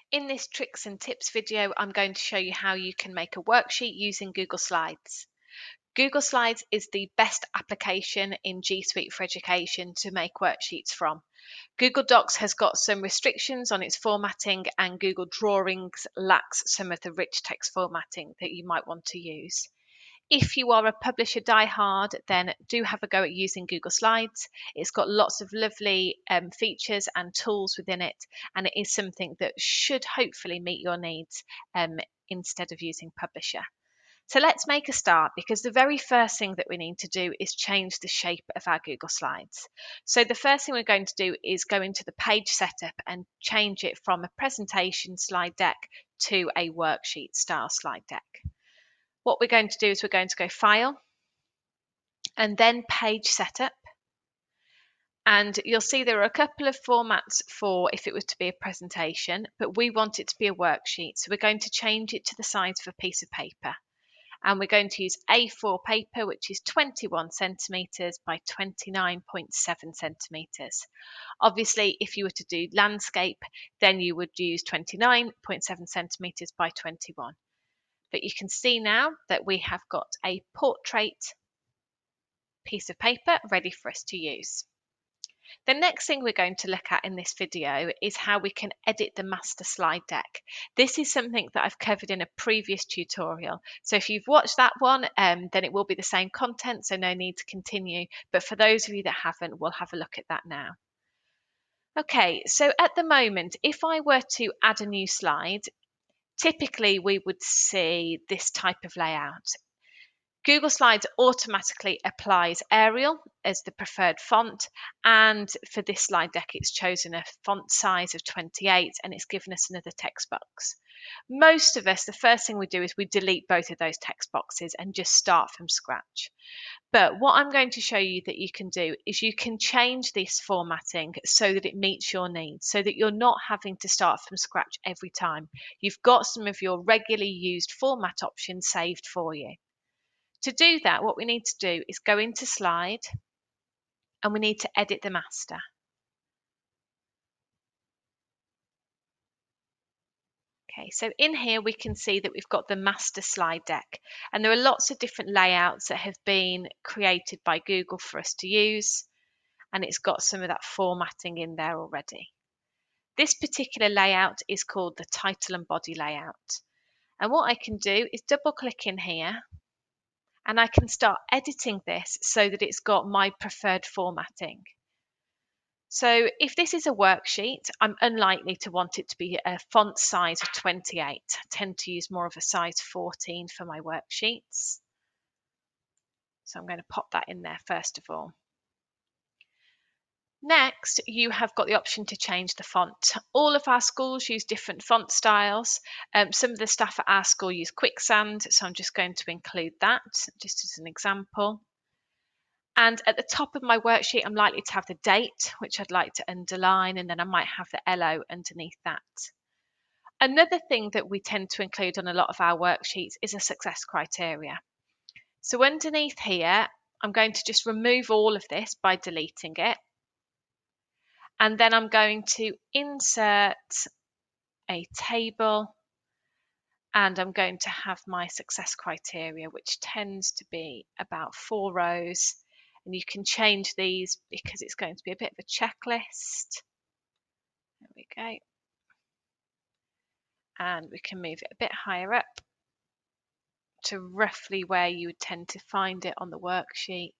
In this tricks and tips video, I'm going to show you how you can make a worksheet using Google Slides. Google Slides is the best application in G Suite for Education to make worksheets from. Google Docs has got some restrictions on its formatting, and Google Drawings lacks some of the rich text formatting that you might want to use. If you are a publisher diehard, then do have a go at using Google Slides. It's got lots of lovely features and tools within it, and it is something that should hopefully meet your needs instead of using Publisher. So let's make a start, because the very first thing that we need to do is change the shape of our Google Slides. So the first thing we're going to do is go into the page setup and change it from a presentation slide deck to a worksheet style slide deck. What we're going to do is we're going to go File and then Page Setup. And you'll see there are a couple of formats for if it was to be a presentation, but we want it to be a worksheet. So we're going to change it to the size of a piece of paper. And we're going to use A4 paper, which is 21 centimetres by 29.7 centimetres. Obviously, if you were to do landscape, then you would use 29.7 centimetres by 21. But you can see now that we have got a portrait piece of paper ready for us to use. The next thing we're going to look at in this video is how we can edit the master slide deck. This is something that I've covered in a previous tutorial. So if you've watched that one, then it will be the same content, so no need to continue. But for those of you that haven't, we'll have a look at that now. Okay, so at the moment, if I were to add a new slide, typically we would see this type of layout. Google Slides automatically applies Arial as the preferred font, and for this slide deck it's chosen a font size of 28 and it's given us another text box. Most of us, the first thing we do is we delete both of those text boxes and just start from scratch. But what I'm going to show you that you can do is you can change this formatting so that it meets your needs, so that you're not having to start from scratch every time. You've got some of your regularly used format options saved for you. To do that, what we need to do is go into Slide and we need to edit the master. Okay, so in here we can see that we've got the master slide deck, and there are lots of different layouts that have been created by Google for us to use, and it's got some of that formatting in there already. This particular layout is called the title and body layout, and what I can do is double click in here and I can start editing this so that it's got my preferred formatting. So if this is a worksheet, I'm unlikely to want it to be a font size of 28. I tend to use more of a size 14 for my worksheets. So I'm going to pop that in there first of all. Next, you have got the option to change the font. All of our schools use different font styles. Some of the staff at our school use Quicksand, so I'm just going to include that just as an example. And at the top of my worksheet, I'm likely to have the date, which I'd like to underline, and then I might have the LO underneath that. Another thing that we tend to include on a lot of our worksheets is a success criteria. So underneath here, I'm going to just remove all of this by deleting it. And then I'm going to insert a table, and I'm going to have my success criteria, which tends to be about 4 rows. And you can change these because it's going to be a bit of a checklist. There we go. And we can move it a bit higher up to roughly where you would tend to find it on the worksheet.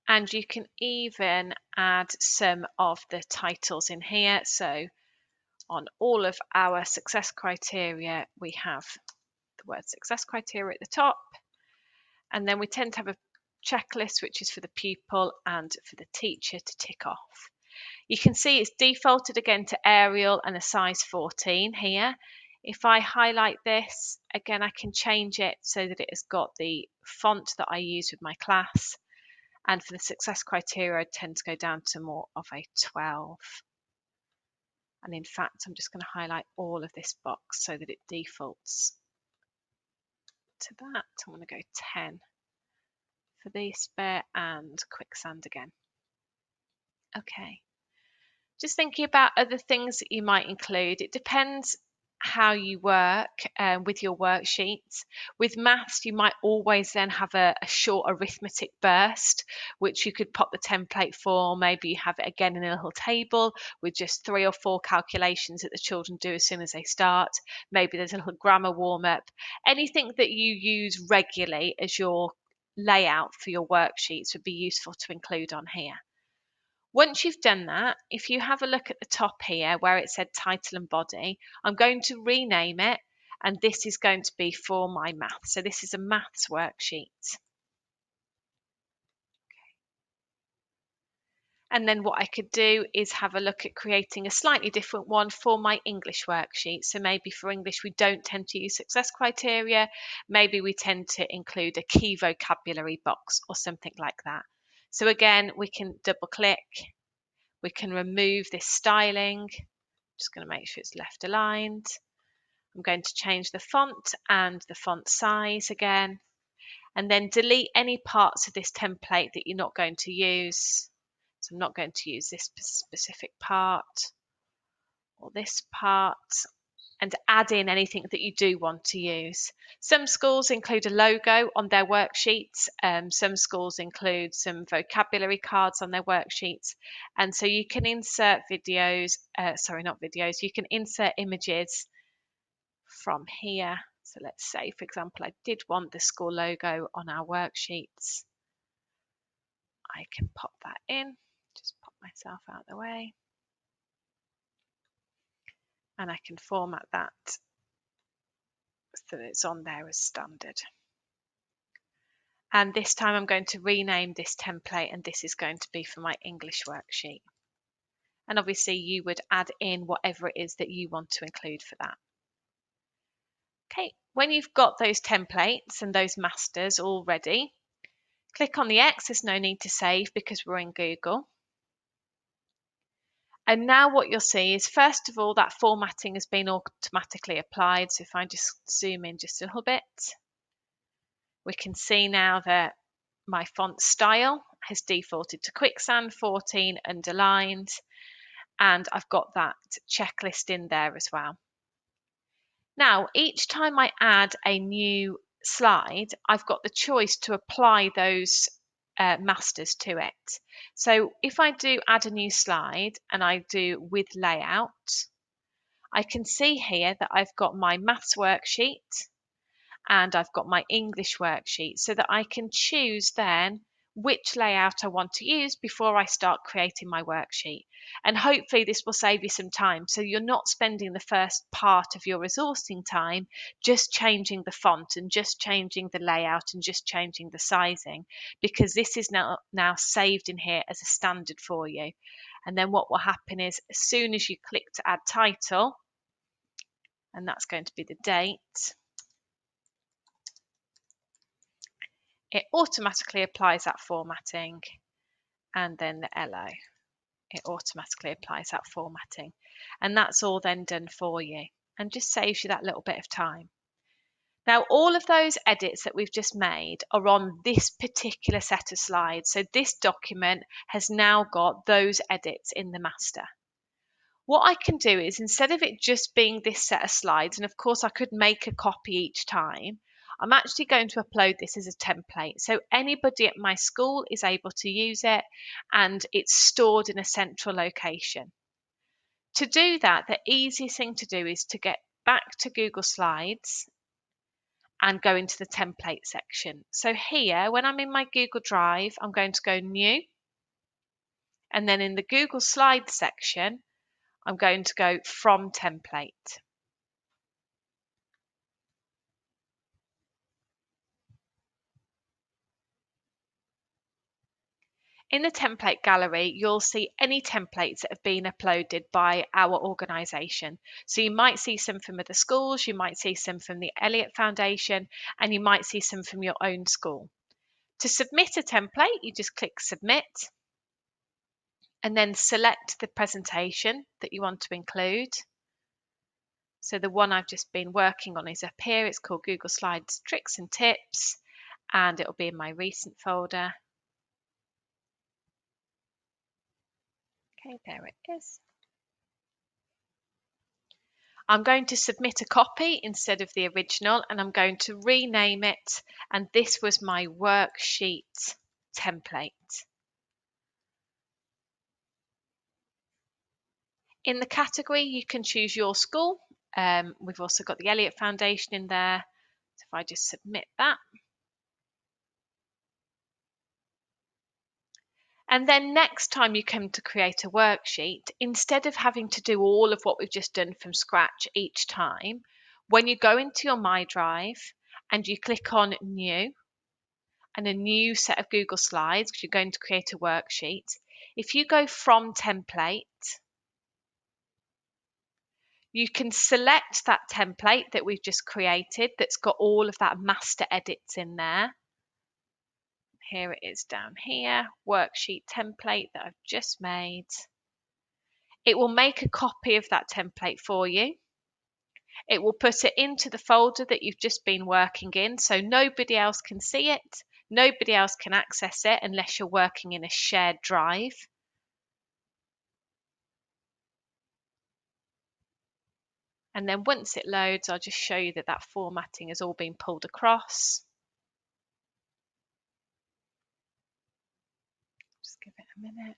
And you can even add some of the titles in here. So on all of our success criteria, we have the word success criteria at the top. And then we tend to have a checklist, which is for the pupil and for the teacher to tick off. You can see it's defaulted again to Arial and a size 14 here. If I highlight this, again, I can change it so that it has got the font that I use with my class. And for the success criteria, I tend to go down to more of a 12. And in fact, I'm just going to highlight all of this box so that it defaults to that. I'm going to go 10 for this bit and Quicksand again. Okay. Just thinking about other things that you might include. It depends how you work with your worksheets. With maths, you might always then have a short arithmetic burst, which you could pop the template for. Maybe you have it again in a little table with just 3 or 4 calculations that the children do as soon as they start. Maybe there's a little grammar warm up. Anything that you use regularly as your layout for your worksheets would be useful to include on here. Once you've done that, if you have a look at the top here where it said title and body, I'm going to rename it, and this is going to be for my maths. So this is a maths worksheet. And then what I could do is have a look at creating a slightly different one for my English worksheet. So maybe for English, we don't tend to use success criteria. Maybe we tend to include a key vocabulary box or something like that. So again, we can double click. We can remove this styling. Just going to make sure it's left aligned. I'm going to change the font and the font size again, and then delete any parts of this template that you're not going to use. So I'm not going to use this specific part or this part, and add in anything that you do want to use. Some schools include a logo on their worksheets. Some schools include some vocabulary cards on their worksheets. And so you can insert videos, not videos, you can insert images from here. So let's say, for example, I did want the school logo on our worksheets. I can pop that in, just pop myself out of the way. And I can format that so that it's on there as standard. And this time I'm going to rename this template, and this is going to be for my English worksheet. And obviously you would add in whatever it is that you want to include for that. Okay, when you've got those templates and those masters all ready, click on the X. There's no need to save because we're in Google. And now what you'll see is, first of all, that formatting has been automatically applied. So if I just zoom in just a little bit, we can see now that my font style has defaulted to Quicksand 14 underlined, and I've got that checklist in there as well. Now, each time I add a new slide, I've got the choice to apply those masters to it. So if I do add a new slide and I do with layout, I can see here that I've got my maths worksheet and I've got my English worksheet, so that I can choose then which layout I want to use before I start creating my worksheet. And hopefully this will save you some time, so you're not spending the first part of your resourcing time just changing the font and just changing the layout and just changing the sizing, because this is now saved in here as a standard for you. And then what will happen is, as soon as you click to add title, and that's going to be the date, it automatically applies that formatting, and then the LO, it automatically applies that formatting, and that's all then done for you and just saves you that little bit of time. Now, all of those edits that we've just made are on this particular set of slides. So this document has now got those edits in the master. What I can do is, instead of it just being this set of slides, and of course I could make a copy each time, I'm actually going to upload this as a template. So anybody at my school is able to use it, and it's stored in a central location. To do that, the easiest thing to do is to get back to Google Slides and go into the template section. So here, when I'm in my Google Drive, I'm going to go New, and then in the Google Slides section, I'm going to go From Template. In the template gallery, you'll see any templates that have been uploaded by our organisation. So you might see some from other schools, you might see some from the Elliott Foundation, and you might see some from your own school. To submit a template, you just click Submit, and then select the presentation that you want to include. So the one I've just been working on is up here. It's called Google Slides Tricks and Tips, and it'll be in my recent folder. Okay, there it is. I'm going to submit a copy instead of the original, and I'm going to rename it, and this was my worksheet template. In the category, you can choose your school. We've also got the Elliott Foundation in there. So if I just submit that. And then next time you come to create a worksheet, instead of having to do all of what we've just done from scratch each time, when you go into your My Drive and you click on New and a new set of Google Slides, because you're going to create a worksheet, if you go from Template, you can select that template that we've just created that's got all of that master edits in there. Here it is down here, worksheet template that I've just made. It will make a copy of that template for you. It will put it into the folder that you've just been working in, so nobody else can see it. Nobody else can access it unless you're working in a shared drive. And then once it loads, I'll just show you that that formatting has all been pulled across. Just give it a minute.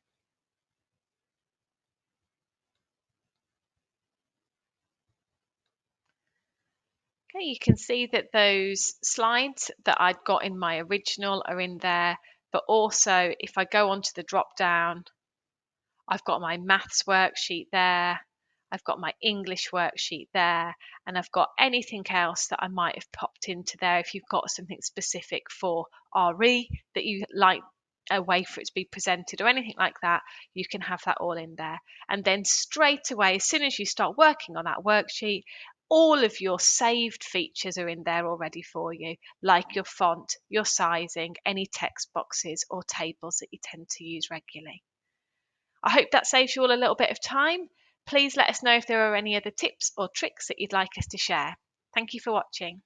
Okay, you can see that those slides that I'd got in my original are in there, but also if I go onto the drop down, I've got my maths worksheet there, I've got my English worksheet there, and I've got anything else that I might have popped into there. If you've got something specific for RE that you like a way for it to be presented or anything like that, you can have that all in there. And then straight away, as soon as you start working on that worksheet, all of your saved features are in there already for you, like your font, your sizing, any text boxes or tables that you tend to use regularly. I hope that saves you all a little bit of time. Please let us know if there are any other tips or tricks that you'd like us to share. Thank you for watching.